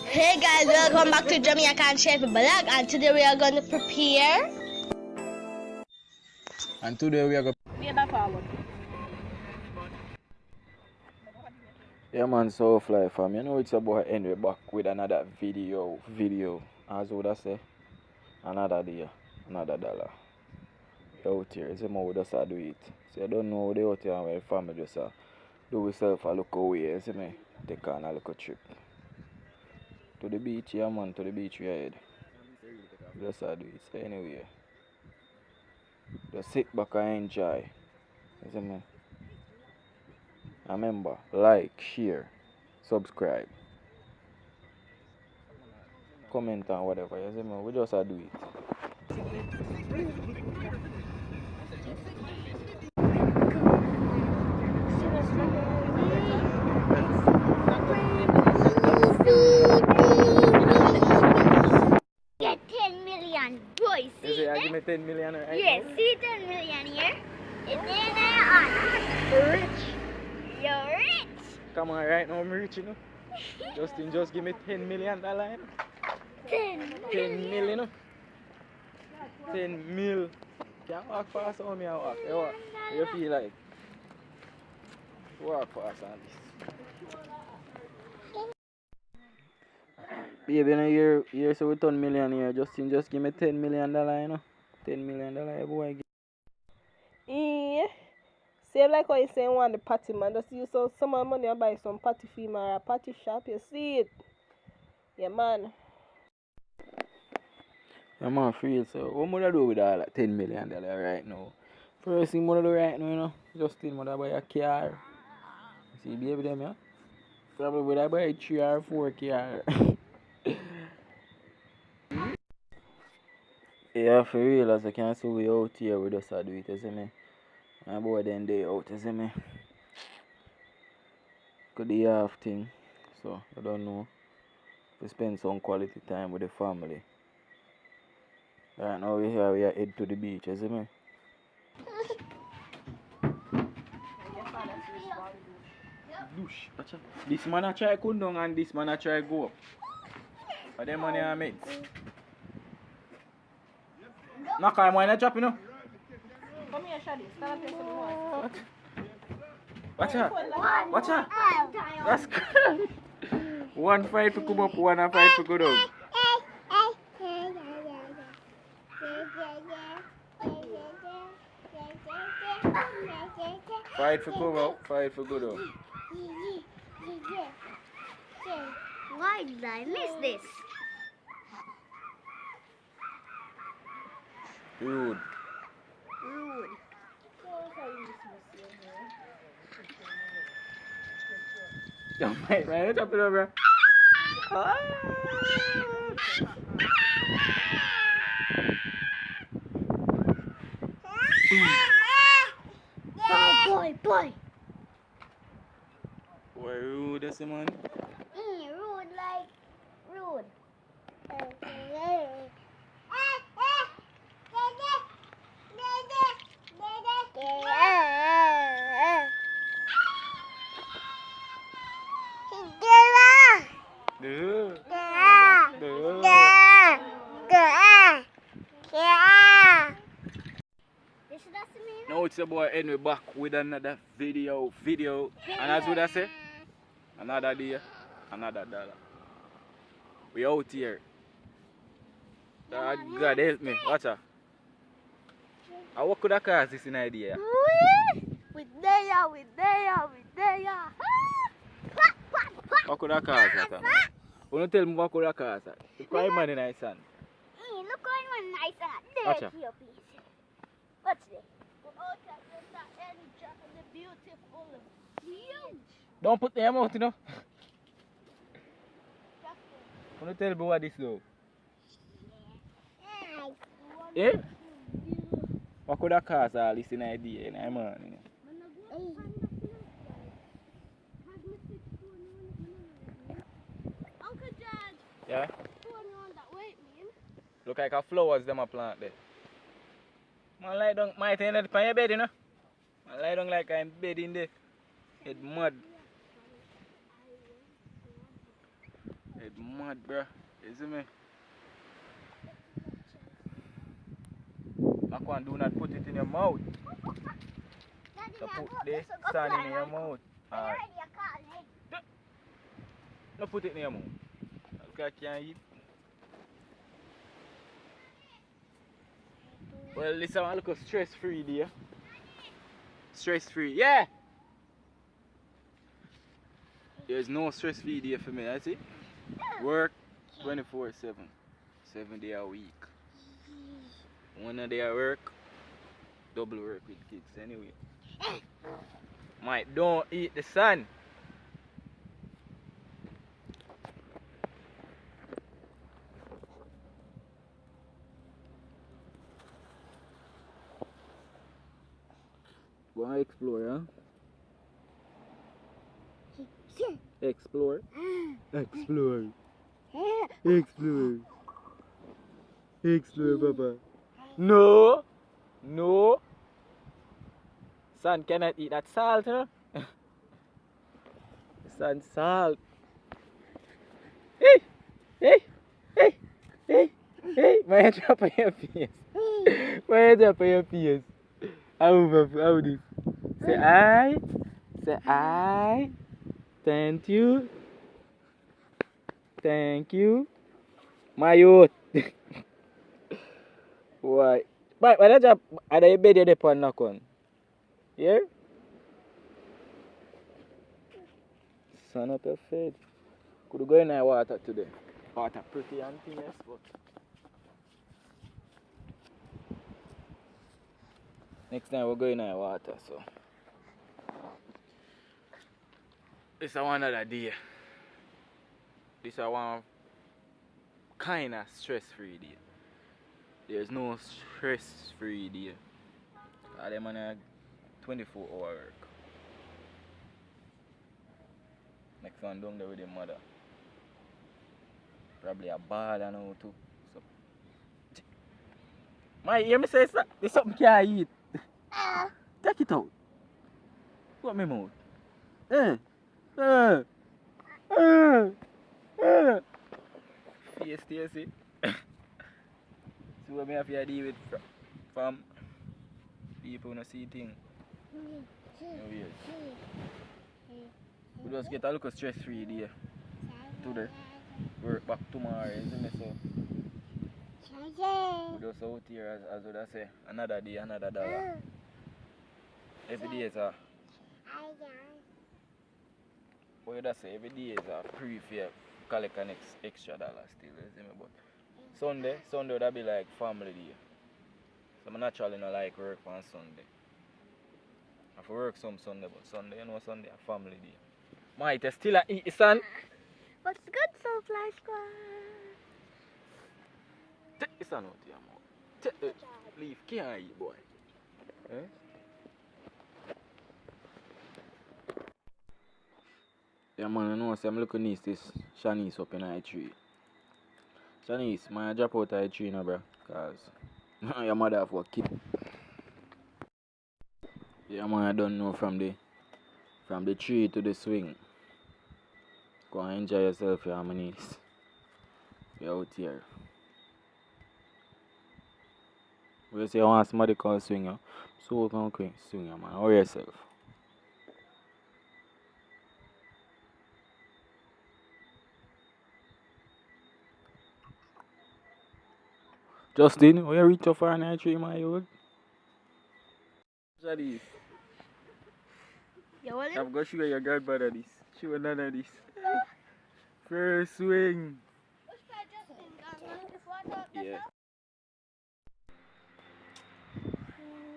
Hey guys, welcome back to Jamaican Chef Blog, and today we are going to prepare. And today we are going forward. Yeah man, so fly fam. You know it's about Henry back with another video. As would I say, another day, another dollar. We out here, it's more we just do it. So you don't know how they out here and where family just do yourself a look away, you see me? Take on a little trip. To the beach, yeah man, to the beach we are head. Just do it. So anyway, just sit back and enjoy. You see me? Remember, like, share, subscribe, comment and whatever, you see me? We just do it. Get 10 million, boy. See I give me 10 million right yes, now? see 10 million here? And then I Rich! You're rich. Come on, right now I'm rich, you know. Justin, just give me $10 million. 10 10 mil, you know. 10 mil. Can't walk fast on me and walk. You walk. You feel like? Walk fast on this. Baby, you know, you're so with 10 million here. Justin, just give me $10 million, you know. $10 million, boy. Yeah. Same like what you saying want the party man. Just use some money and buy some party film or a party shop. You see it? Yeah man. Yeah, man, feel so. What would I do with all that $10 million right now? First thing I do right now, you know, Justin would I buy a car. See, baby, them, yeah? Probably would I buy a 3 or 4 car. Yeah, for real, as I can see, we out here, we just do it, you see me? My boy, then they out, you see me? Could be half thing, so I don't know. We spend some quality time with the family. Right now, we here, we are head to the beach, you see me? This man a try come down and this man a try go up. But them money I make. Nacquan, why not drop, you know? Come here, Shadi. Stand up here for the noise. What? Watch out. Watch out. That's good. One fight to come up, one a fight to go down. Fight for come up, fight for go down. Why did I miss this? Rude. Rude. Yo, mate, man, drop it over. Boy. Why rude, that's the man? Rude like rude. Now it's your boy Henry back with another video. And as would I say, another day, another dollar. We out here. God help me. Watch out. What could I cause this in idea? We there. What could I cause that? You don't tell me what could I cause that. The crime man in my son. Look how nice and Watch there, out. your piece. What's this? Don't put them out, you know. You don't tell me what this though. Eh? What could I cause all this in idea in my man? Uncle George, Yeah? going on that way, man. Look like a flowers them a plant there. Man lie down, my thing on your bed, you know. Man lie down like I'm bed in there. It's mud. It's Mad, bruh. You see me? Nacquan, do not put it in your mouth. So put the sand in your mouth. Alright. No put it in your mouth. I can't eat. Well, this one look stress free there. Stress free, yeah! There's no stress free day for me, that's it. Work 24/7. 7 days a week. 1 day at work, double work with kids anyway. Mike, don't eat the sun. Go and explore, huh? Explore. Explore. Explore. Explore, Papa. No. No. Son cannot eat that salt, huh? Son, salt. Hey. Hey. Hey. Hey. Hey. My head drop on your face. My head drop on your face. How this? Say I. Say I. Thank you. Thank you. My youth. Why? But when I jump, I don't bed the pan nacquan. Yeah? Son up your fed. Could go in the water today. Water pretty and things, but next time we'll go in the water, so. This is one other day. This is one kind of stress-free day. There's no stress-free day. I'm on a 24-hour work. Next one down there with your mother. Probably a bad and all too. So. My, hear me say this something can't eat. Take it out. Put me mouth. Face Stacy. See what me have to deal with from people who see things. No weird. We just get a little stress free day today. Work back tomorrow, isn't it? So we just out here as would I say, another day, another dollar. Every day is a what would I say, every day is a pre-fair collect an extra dollar still, isn't it? But Sunday would be like family day. So I naturally not like work on Sunday. I have to work some Sunday, but Sunday, you know, Sunday a family day. Might still a eat, son. What's good, Soulfly Squad? Take this one out of your mouth. Take the leaf, can't eat, boy. Eh? Yeah, man, I know, so I'm looking at this Shanice up in the tree. Shanice, man, I drop out of the tree now, bro. Because your mother have a kid. Yeah, man, I don't know from the tree to the swing. Go and enjoy yourself, yeah, man. You're out here. We say you want somebody come swing you. So come quick swing you, man. Hurry yourself. Justin, where you reach up for an eye tree, my youth? What's this? You want it? I've got to show your grandmother this. Show another this. First swing. Yeah.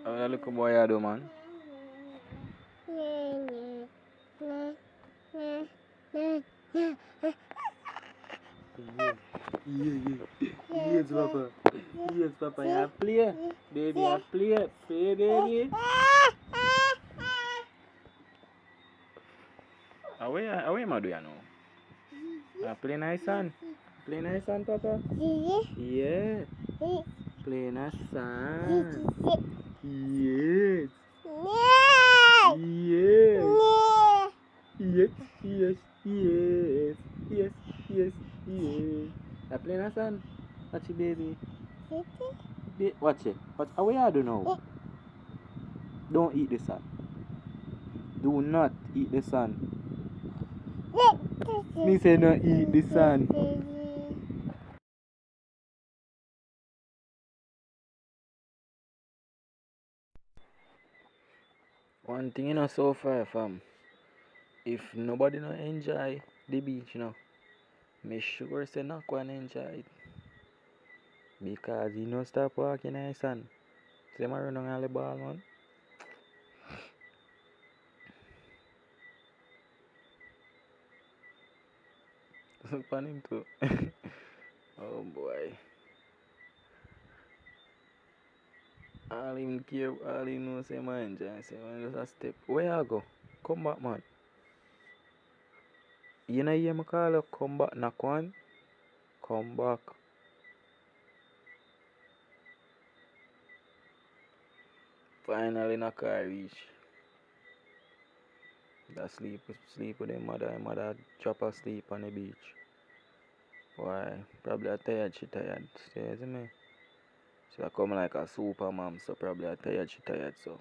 How that look boy I do, man? Yes, Papa. Yes, Papa. You play. Baby, you play. Play, baby. Away am I doing now? Play nice, son. Play nice, son, Papa. Yeah. Play nice, son. Yes. Yes. Yes, yes, yes, yes, yes, Lena son, watch it, baby. City? Watch it. Watch. What you do now? Don't eat the sun. Do not eat the sun. Me say no eat the sun. One thing you know so far, fam. If nobody no enjoy the beach, me sure say nacquan enjoy it. Because he no stop walking in the sun. See him run on the ball, man. Look on him too. Oh boy. All he know say man enjoy. Say man just a step. Where you go? Come back, man. You know hear me call you? Come back, nacquan. Come back. Finally, Naka reach. That sleep with him mother drop her sleep on the beach. Why? Probably a tired, she tired. See me? She come like a supermom, so probably a tired, she tired, so.